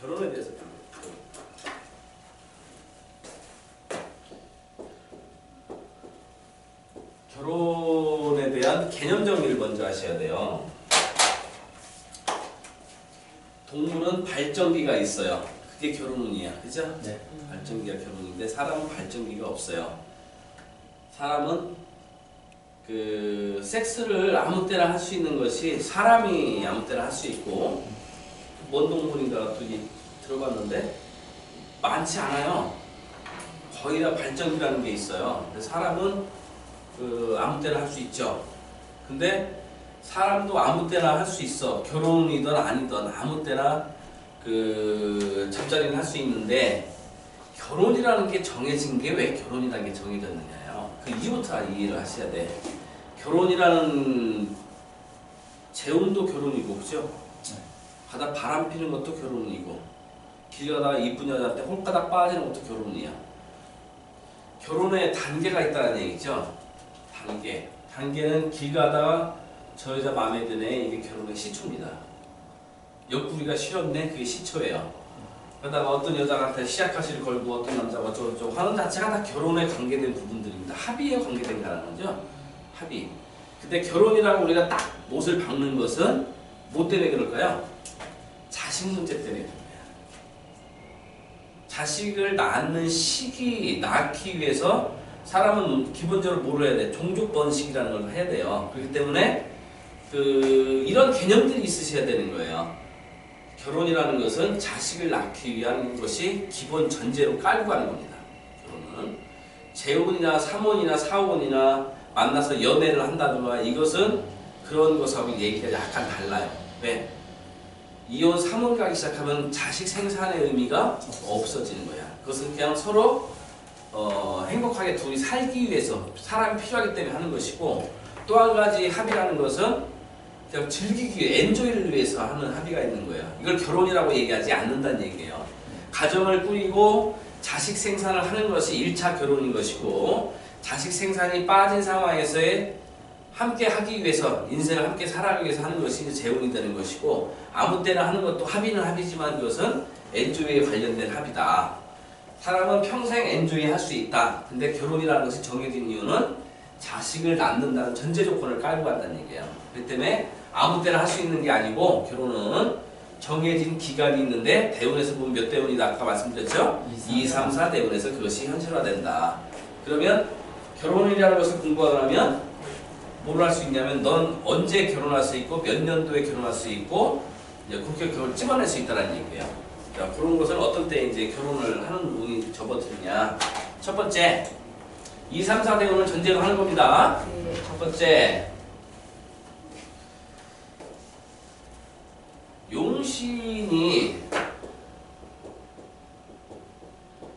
결혼에 대해서 결혼에 대한 개념 정리를 먼저 하셔야 돼요. 동물은 발정기가 있어요. 그게 결혼운이야. 그죠? 네. 발정기가 결혼인데 사람은 발정기가 없어요. 사람은 그 섹스를 아무 때나 할 수 있는 것이 사람이 아무 때나 할 수 있고, 뭔 동물인가 또 들어봤는데 많지 않아요. 거의 다 발정기라는 게 있어요. 근데 사람은 그 아무 때나 할 수 있죠. 근데 사람도 아무 때나 할 수 있어. 결혼이든 아니든 아무 때나 그 잠자리는 할 수 있는데, 결혼이라는 게 정해진 게 왜 결혼이라는 게 정해졌느냐요. 그 이유부터 이해를 하셔야 돼. 결혼이라는 재혼도 결혼이고, 그죠? 바다 바람 피는 것도 결혼이고, 길 가다가 이쁜 여자한테 홀가닥 빠지는 것도 결혼이야. 결혼에 단계가 있다는 얘기죠. 단계는 길 가다가 저 여자 마음에 드네, 이게 결혼의 시초입니다. 옆구리가 시렸네, 그게 시초예요. 그러다가 어떤 여자한테 시약하시를 걸고 어떤 남자가 어쩌고저쩌고 하는 자체가 다 결혼에 관계된 부분들입니다. 합의에 관계된다는 거죠. 합의. 근데 결혼이라고 우리가 딱 못을 박는 것은 뭐 때문에 그럴까요? 자식 문제 때문에 그런 거야. 자식을 낳는 시기, 낳기 위해서 사람은 기본적으로 뭘 해야 돼? 종족 번식이라는 걸 해야 돼요. 그렇기 때문에 이런 개념들이 있으셔야 되는 거예요. 결혼이라는 것은 자식을 낳기 위한 것이 기본 전제로 깔고 가는 겁니다. 결혼은 재혼이나 삼혼이나 사혼이나 만나서 연애를 한다든가, 이것은 그런 것하고 얘기가 약간 달라요. 왜? 이혼 삼혼 가기 시작하면 자식 생산의 의미가 없어지는 거야. 그것은 그냥 서로 행복하게 둘이 살기 위해서, 사람이 필요하기 때문에 하는 것이고, 또 한 가지 합의라는 것은 그냥 즐기기 위해, 엔조이를 위해서 하는 합의가 있는 거예요. 이걸 결혼이라고 얘기하지 않는다는 얘기예요. 가정을 꾸리고 자식 생산을 하는 것이 1차 결혼인 것이고, 자식 생산이 빠진 상황에서의 함께 하기 위해서, 인생을 함께 살아가기 위해서 하는 것이 이제 재혼이 되는 것이고, 아무 때나 하는 것도 합의는 합의지만 그것은 엔조이에 관련된 합의다. 사람은 평생 엔조이 할 수 있다. 근데 결혼이라는 것이 정해진 이유는 자식을 낳는다는 전제 조건을 깔고 간다는 얘기예요. 그렇기 때문에 아무 때나 할 수 있는 게 아니고, 결혼은 정해진 기간이 있는데, 대운에서 보면 몇 대운이다 아까 말씀드렸죠? 2, 3, 4 대운에서 그것이 현실화된다. 그러면 결혼이라는 것을 공부하려면 뭘 할 수 있냐면, 넌 언제 결혼할 수 있고 몇 년도에 결혼할 수 있고, 이제 그렇게 결혼을 찍어낼 수 있다는 얘기예요. 자, 그런 것은 어떤 때 이제 결혼을 하는 운이 접어드느냐. 첫 번째, 2, 3, 4 대운을 전제로 하는 겁니다. 첫 번째, 용신이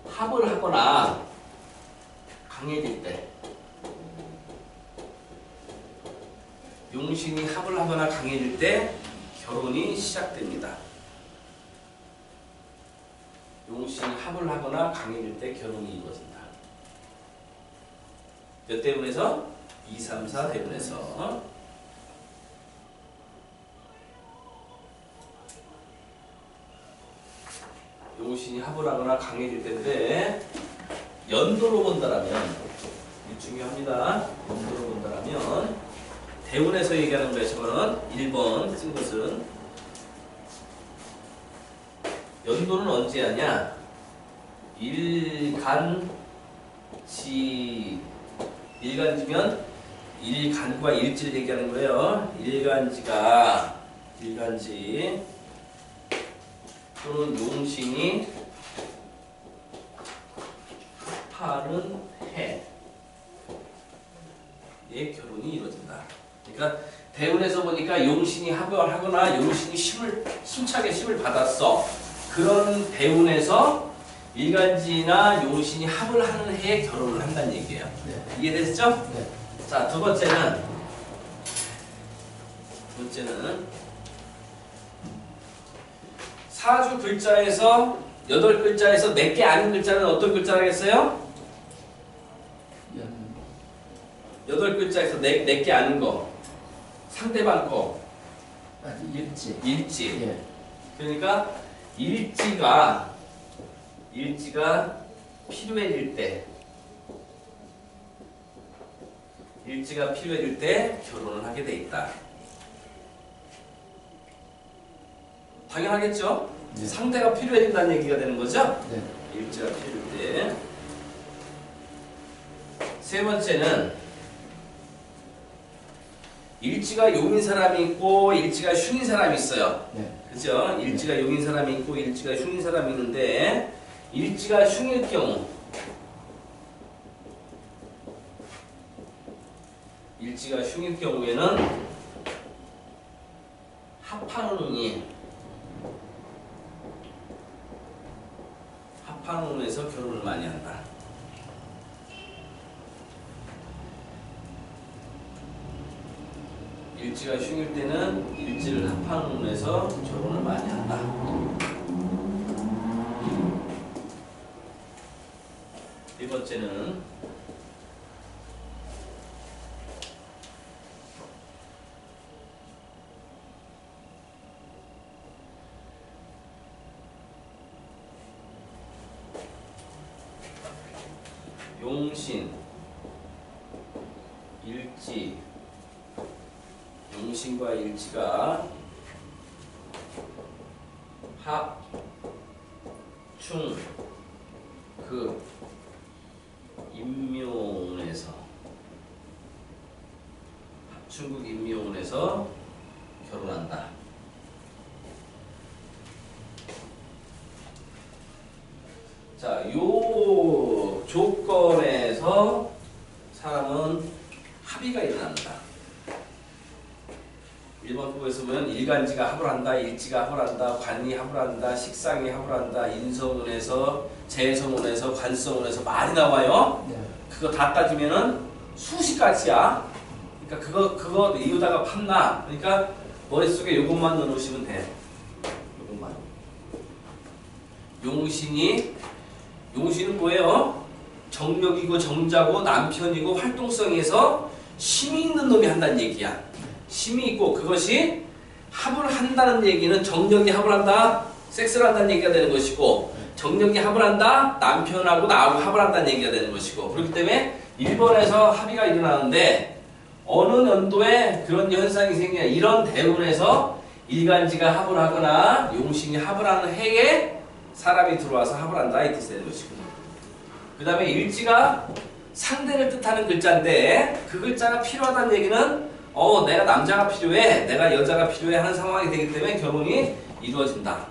합을 하거나 강해질 때, 용신이 합을 하거나 강해질 때 결혼이 시작됩니다. 용신이 합을 하거나 강해질 때 결혼이 이루어진다. 몇 대운에서? 2, 3, 4 대운에서. 용신이 합을 하거나 강해질 때인데, 연도로 본다라면, 이게 중요합니다. 연도로 본다라면, 대운에서 얘기하는 거예요. 저거는 1번 쓴 것은. 연도는 언제 하냐? 일간지. 일간지면 일간과 일지를 얘기하는 거예요. 일간지 또는 용신이 합하는 해에 결혼이 이루어진다. 그러니까 대운에서 보니까 용신이 합을 하거나 용신이 힘차게 힘을 받았어. 그런 대운에서 일간지나 용신이 합을 하는 해에 결혼을 한다는 얘기예요. 네. 이해됐죠? 네. 자, 두 번째는 사주 글자에서 8글자에서 4개 아닌 글자는 어떤 글자라겠어요? 8글자에서 4개 아닌 거. 상대방 거. 일지. 일지. 예. 그러니까 일지가 필요해질 때 결혼을 하게 돼 있다. 당연하겠죠? 네. 상대가 필요해진다는 얘기가 되는 거죠? 네. 일지가 필요할 때. 세 번째는 일지가 용인 사람이 있고 일지가 흉인 사람이 있어요. 네. 그죠? 일지가 용인 사람이 있고 일지가 흉인 사람이 있는데 일지가 흉일 경우에는 합하는 운에서 결혼을 많이 한다. 일지가 흉일 때는 일지를 합하는 운에서 결혼을 많이 한다. 네 번째는 용신, 일지, 용신과 일지가 합, 충, 그, 임묘운에서 합충국 임묘운에서 결혼한다. 자, 요 조건에서 사람은 합의가 일어난다. 1번 부에서 보면 일간지가 합을 한다, 일지가 합을 한다, 관이 합을 한다, 식상이 합을 한다, 인성운에서, 재성운에서, 관성운에서 많이 나와요. 네. 그거 다 따지면은 수십 가지야. 그러니까 그거 이유다가 판나. 그러니까 머릿속에 요것만 넣어놓으시면 돼. 요것만. 용신은 뭐예요? 정력이고 정자고 남편이고 활동성에서 힘이 있는 놈이 한다는 얘기야. 힘이 있고 그것이 합을 한다는 얘기는 정력이 합을 한다, 섹스를 한다는 얘기가 되는 것이고 정력이 합을 한다, 남편하고 나하고 합을 한다는 얘기가 되는 것이고 그렇기 때문에 1번에서 합의가 일어나는데 어느 연도에 그런 현상이 생기냐 이런 대운에서 일간지가 합을 하거나 용신이 합을 하는 해에 사람이 들어와서 합을 한다 이 뜻이 되는 것이고 그 다음에 일지가 상대를 뜻하는 글자인데 그 글자가 필요하다는 얘기는 내가 남자가 필요해, 내가 여자가 필요해 하는 상황이 되기 때문에 결혼이 이루어진다.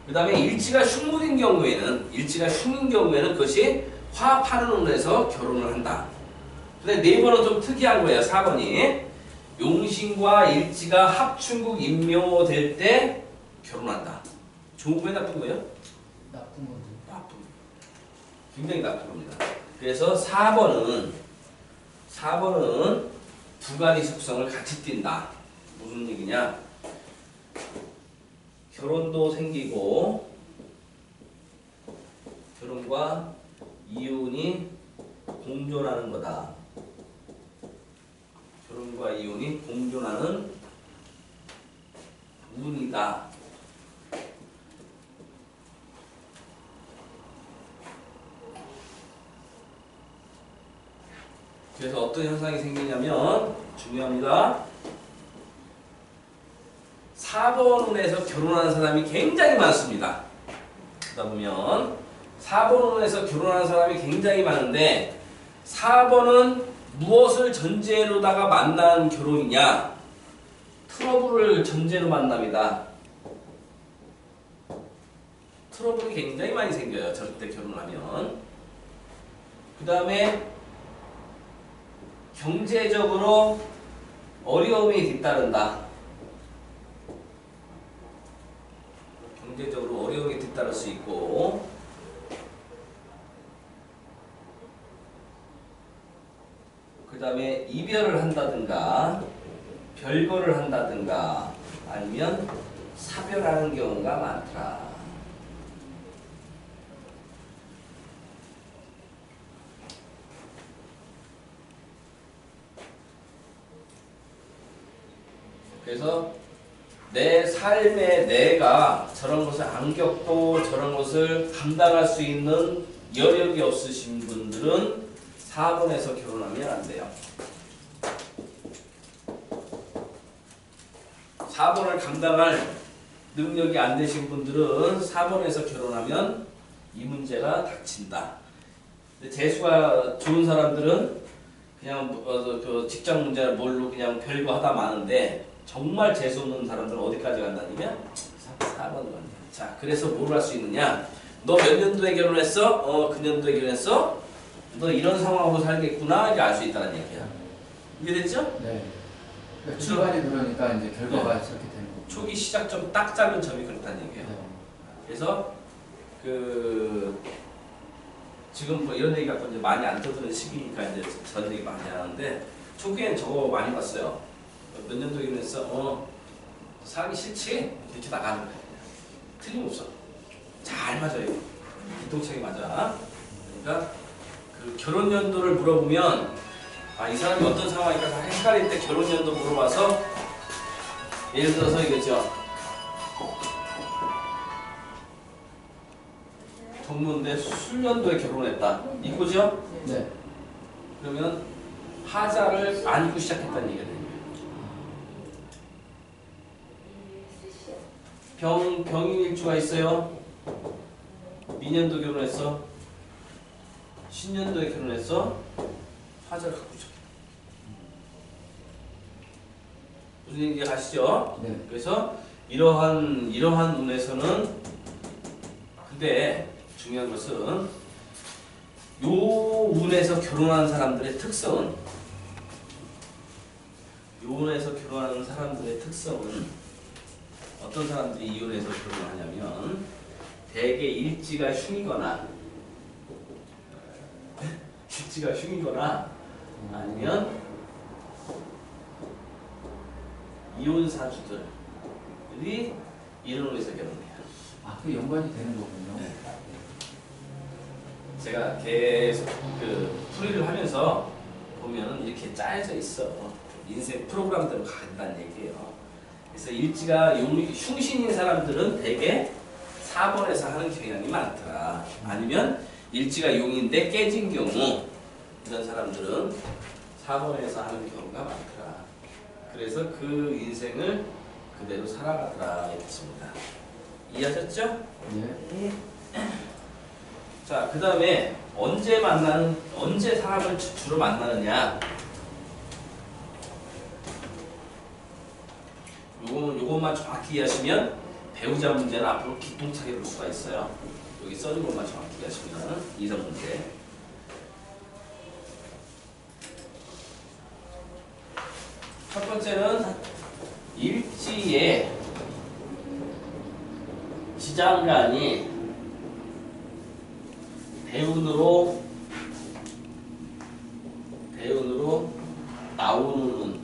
그 다음에 일지가 흉물인 경우에는 그것이 화합하는 운에서 결혼을 한다. 근데 4번은 좀 특이한 거예요. 4번이 용신과 일지가 합충국 임묘될 때 결혼한다. 좋은 거예요, 나쁜 거예요? 나쁜 거죠. 나쁜. 굉장히 나쁜 겁니다. 그래서 4번은 두 가지 속성을 같이 띈다. 무슨 얘기냐? 결혼도 생기고 결혼과 이혼이 공존하는 거다. 결혼과 이혼이 공존하는 운이다. 그래서 어떤 현상이 생기냐면 중요합니다. 4번 운에서 결혼하는 사람이 굉장히 많습니다. 그러다 보면 4번 운에서 결혼하는 사람이 굉장히 많은데 4번은 무엇을 전제로다가 만난 결혼이냐? 트러블을 전제로 만납니다. 트러블이 굉장히 많이 생겨요. 저럴 때 결혼하면. 그 다음에 경제적으로 어려움이 뒤따른다. 경제적으로 어려움이 뒤따를 수 있고 그 다음에 이별을 한다든가 별거를 한다든가 아니면 사별하는 경우가 많더라. 그래서 내 삶에 내가 저런 것을 안 겪고 저런 것을 감당할 수 있는 여력이 없으신 분들은 4번에서 결혼하면 안 돼요. 4번을 감당할 능력이 안 되신 분들은 4번에서 결혼하면 이 문제가 닥친다. 근데 재수가 좋은 사람들은 그냥 그 직장 문제를 뭘로 그냥 별거 하다 마는데 정말 재수 없는 사람들은 어디까지 간다니면 4번으로 간다. 자, 그래서 뭘 할 수 있느냐? 너 몇 년도에 결혼했어? 그 년도에 결혼했어? 너 이런 상황으로 살겠구나 이렇게 알 수 있다는 얘기야. 이해됐죠? 네. 그러니까 출발이 그러니까 이제 결과가 이렇게 되는 거고. 초기 시작점 딱 잡은 점이 그렇다는 얘기예요. 네. 그래서 지금 뭐 이런 얘기 갖고 이제 많이 안 떠드는 시기니까 이제 저런 얘기 많이 하는데 초기엔 저거 많이 봤어요. 몇 년도에 결혼했어? 살기 싫지? 이렇게 나가는 거예요. 틀림없어. 잘 맞아요. 이동책이 맞아. 그러니까 그 결혼 연도를 물어보면 이 사람이 어떤 상황일까 헷갈릴 때 결혼 연도 물어봐서 예를 들어서 이거죠. 동문대 술년도에 결혼했다. 이거죠? 네. 그러면 하자를 안고 시작했다는 얘기가 되는 거예요. 병인일주가 있어요. 미년도 결혼했어. 신년도에 결혼했어. 화자를 갖고 시작해. 무슨 얘기 아시죠? 네. 그래서 이러한 운에서는 근데 중요한 것은 요 운에서 결혼하는 사람들의 특성은 요 운에서 결혼하는 사람들의 특성은 어떤 사람들이 이 운에서 결혼하냐면 대개 일지가 흉이거나 아니면 이혼사주들이 이런 운에서 결혼해요. 그 연관이 되는 거군요. 네. 제가 계속 풀이를 하면서 보면은 이렇게 짜여져 있어. 인생 프로그램대로 간다는 얘기예요. 그래서 일지가 흉신인 사람들은 대개 4번에서 하는 경향이 많더라. 아니면 일지가 용인데 깨진 경우 이런 사람들은 4번에서 하는 경우가 많더라. 그래서 그 인생을 그대로 살아가더라 이렇습니다. 이해하셨죠? 네. 자, 그 다음에 언제 사람을 주로 만나느냐? 요것만 정확히 이해하시면 배우자 문제는 앞으로 기똥차게 볼 수가 있어요. 여기 써진 것만 정확히 이해하시면 이성 문제. 첫 번째는 일지의 지장간이 대운으로 나오는 운.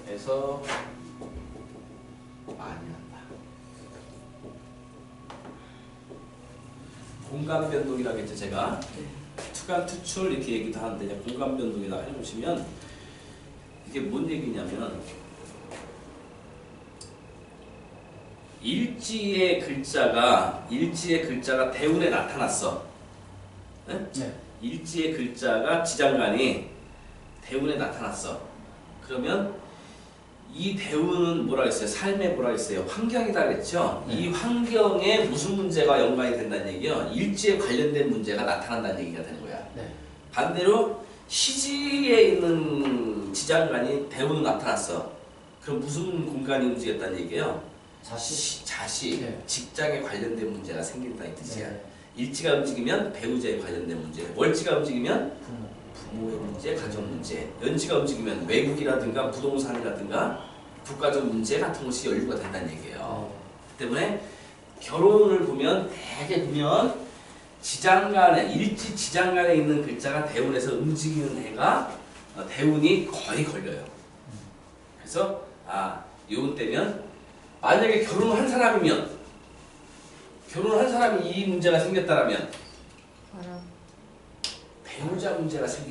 에서 많이 한다. 공간 변동이라고 했죠, 제가. 투간 투출 이렇게 얘기도 하는데 공간 변동이다 해보시면 이게 뭔 얘기냐면 일지의 글자가 대운에 나타났어. 네? 네. 일지의 글자가 지장간이 대운에 나타났어. 그러면 이 대운은 뭐라 했어요? 삶에 뭐라 했어요? 환경이다 그랬죠? 네. 이 환경에 무슨 문제가 연관이 된다는 얘기요? 일지에 관련된 문제가 나타난다는 얘기가 되는 거야. 네. 반대로 시지에 있는 지장간이 대운으로 나타났어. 그럼 무슨 공간이 움직였다는 얘기예요? 자식, 네. 직장에 관련된 문제가 생긴다 이 뜻이야. 네. 일지가 움직이면 배우자에 관련된 문제, 월지가 움직이면 부모. 부모의 문제, 가정 문제, 연지가 움직이면 외국이라든가 부동산이라든가 국가적 문제 같은 것이 연루가 된다는 얘기예요. 때문에 결혼을 보면 대개 보면 지장간에 일지 지장간에 있는 글자가 대운에서 움직이는 해가 대운이 거의 걸려요. 그래서 이운 때면 만약에 결혼을 한 사람이 이 문제가 생겼다라면 바람. 배우자 문제가 생기